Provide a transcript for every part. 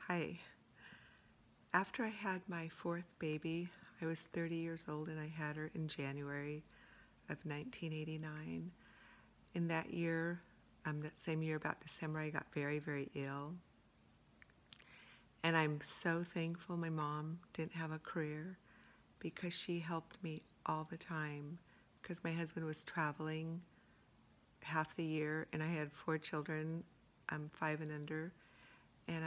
Hi. After I had my fourth baby, I was 30 years old and I had her in January of 1989. In that year, that same year, about December, I got very, very ill. And I'm so thankful my mom didn't have a career because she helped me all the time. Because my husband was traveling half the year and I had four children, 5 and under. And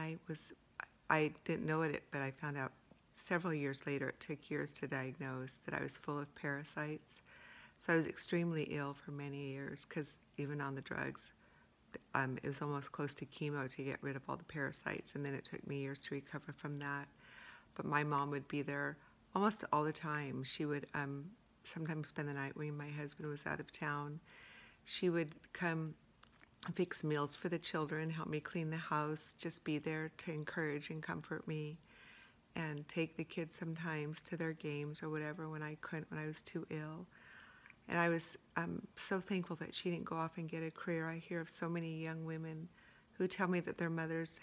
I didn't know it, but I found out several years later, it took years to diagnose, that I was full of parasites. So I was extremely ill for many years because even on the drugs, it was almost close to chemo to get rid of all the parasites. And then it took me years to recover from that. But my mom would be there almost all the time. She would sometimes spend the night when my husband was out of town. She would come fix meals for the children, help me clean the house, just be there to encourage and comfort me, and take the kids sometimes to their games or whatever when I couldn't, when I was too ill. And I was so thankful that she didn't go off and get a career. I hear of so many young women who tell me that their mothers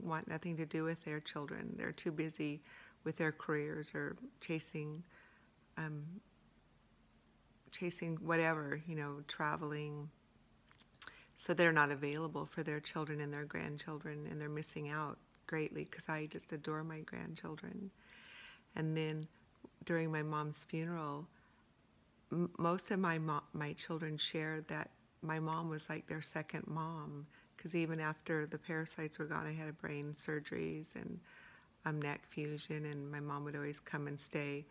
want nothing to do with their children. They're too busy with their careers or um, chasing whatever, traveling. So they're not available for their children and their grandchildren, and they're missing out greatly because I just adore my grandchildren. And then during my mom's funeral, most of my children shared that my mom was like their second mom, because even after the parasites were gone, I had brain surgeries and neck fusion, and my mom would always come and stay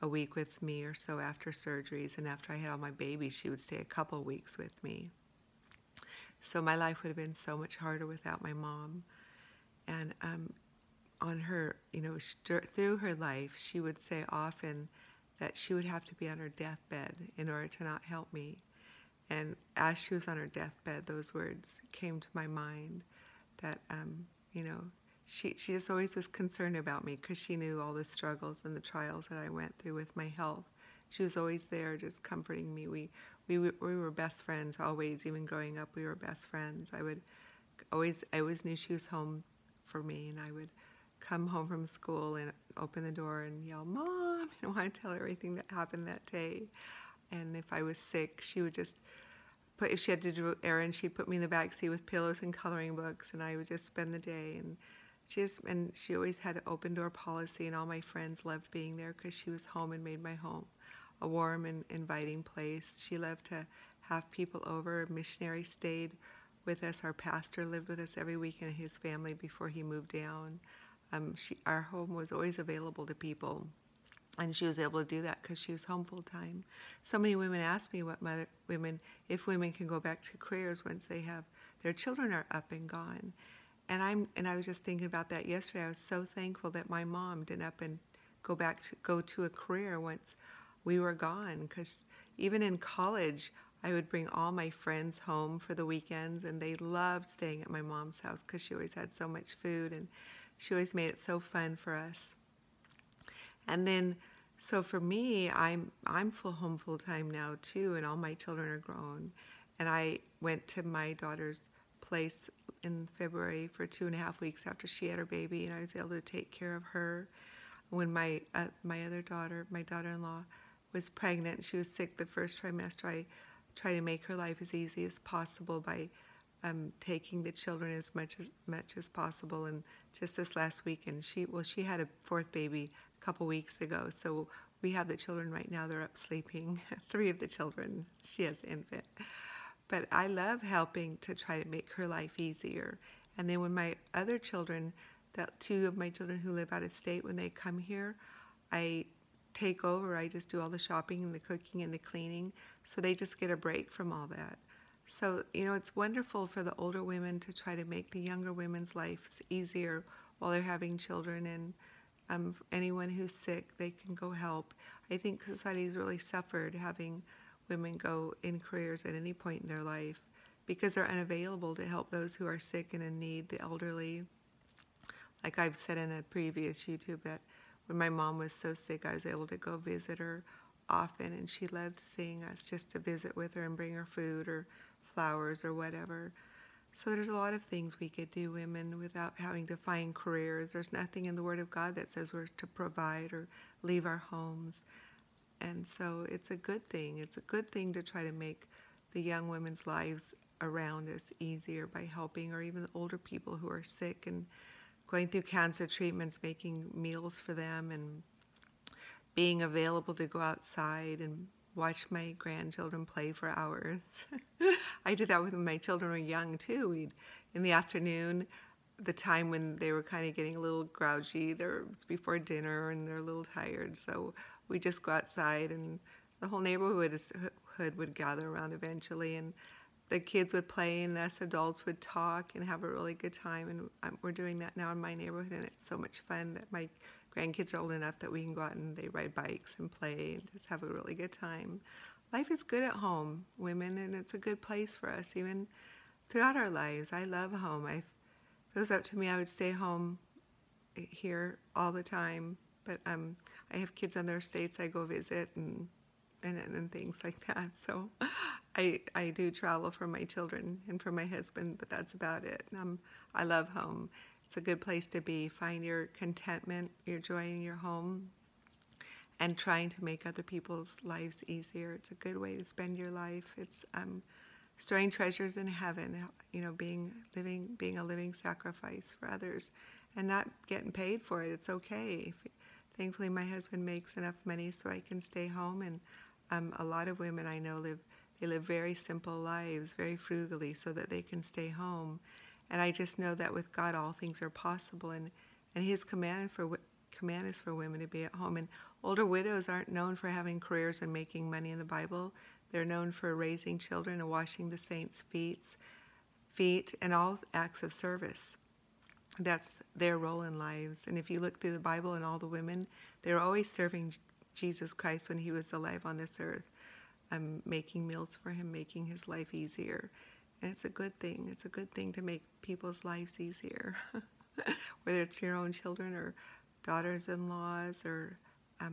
a week with me or so after surgeries. And after I had all my babies, she would stay a couple weeks with me. So my life would have been so much harder without my mom. And on her, through her life, she would say often that she would have to be on her deathbed in order to not help me. And as she was on her deathbed, those words came to my mind that, she just always was concerned about me because she knew all the struggles and the trials that I went through with my health. She was always there just comforting me. We were best friends always, even growing up, we were best friends. I always knew she was home for me, and I would come home from school and open the door and yell, "Mom," and want to tell her everything that happened that day. And if I was sick, she would just if she had to do errands, she'd put me in the back seat with pillows and coloring books, and I would just spend the day. And she always had an open door policy, and all my friends loved being there because she was home and made my home a warm and inviting place. She loved to have people over. A missionary stayed with us. Our pastor lived with us every weekend in his family before he moved down. Our home was always available to people, and she was able to do that because she was home full time. So many women ask me if women can go back to careers once their children are up and gone. And I was just thinking about that yesterday. I was so thankful that my mom didn't up and go to a career once we were gone, because even in college, I would bring all my friends home for the weekends, and they loved staying at my mom's house because she always had so much food, and she always made it so fun for us. And then, so for me, I'm home full time now too, and all my children are grown. And I went to my daughter's place in February for 2.5 weeks after she had her baby, and I was able to take care of her. When my other daughter, my daughter-in-law, was pregnant, she was sick the first trimester, I tried to make her life as easy as possible by taking the children as much as possible. And just this last weekend, she had a fourth baby a couple weeks ago, so we have the children right now. They're up sleeping. 3 of the children. She has the infant. But I love helping to try to make her life easier. And then when my other children, that 2 of my children who live out of state, when they come here, I take over. I just do all the shopping and the cooking and the cleaning, so they just get a break from all that. So, it's wonderful for the older women to try to make the younger women's lives easier while they're having children. And anyone who's sick, they can go help. I think society's really suffered having women go in careers at any point in their life because they're unavailable to help those who are sick and in need, the elderly. Like I've said in a previous YouTube, that when my mom was so sick, I was able to go visit her often, and she loved seeing us just to visit with her and bring her food or flowers or whatever. So there's a lot of things we could do, women, without having to find careers. There's nothing in the Word of God that says we're to provide or leave our homes. And so it's a good thing. It's a good thing to try to make the young women's lives around us easier by helping, or even the older people who are sick and going through cancer treatments, making meals for them and being available to go outside and watch my grandchildren play for hours. I did that when my children were young too. We'd, in the afternoon, the time when they were kind of getting a little grouchy, it's before dinner and they're a little tired, so we just go outside and the whole neighborhood would gather around eventually, and the kids would play and us adults would talk and have a really good time. And we're doing that now in my neighborhood, and it's so much fun that my grandkids are old enough that we can go out and they ride bikes and play and just have a really good time. Life is good at home, women, and it's a good place for us even throughout our lives. I love home. If it was up to me, I would stay home here all the time, but I have kids on their states I go visit and things like that. So I do travel for my children and for my husband, but that's about it. I love home. It's a good place to be. Find your contentment, your joy in your home, and trying to make other people's lives easier. It's a good way to spend your life. It's storing treasures in heaven, being a living sacrifice for others and not getting paid for it. It's okay. Thankfully, my husband makes enough money so I can stay home, and a lot of women I know live very simple lives, very frugally, so that they can stay home. And I just know that with God, all things are possible, and His command is for women to be at home. And older widows aren't known for having careers and making money in the Bible. They're known for raising children and washing the saints' feet and all acts of service. That's their role in lives. And if you look through the Bible and all the women, they're always serving Jesus Christ when He was alive on this earth, making meals for Him, making His life easier. And it's a good thing. It's a good thing to make people's lives easier, whether it's your own children or daughters-in-laws or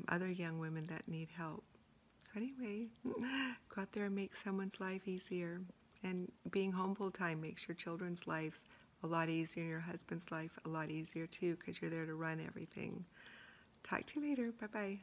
other young women that need help. So anyway, go out there and make someone's life easier. And being home full time makes your children's lives a lot easier, and your husband's life a lot easier too, because you're there to run everything. Talk to you later. Bye-bye.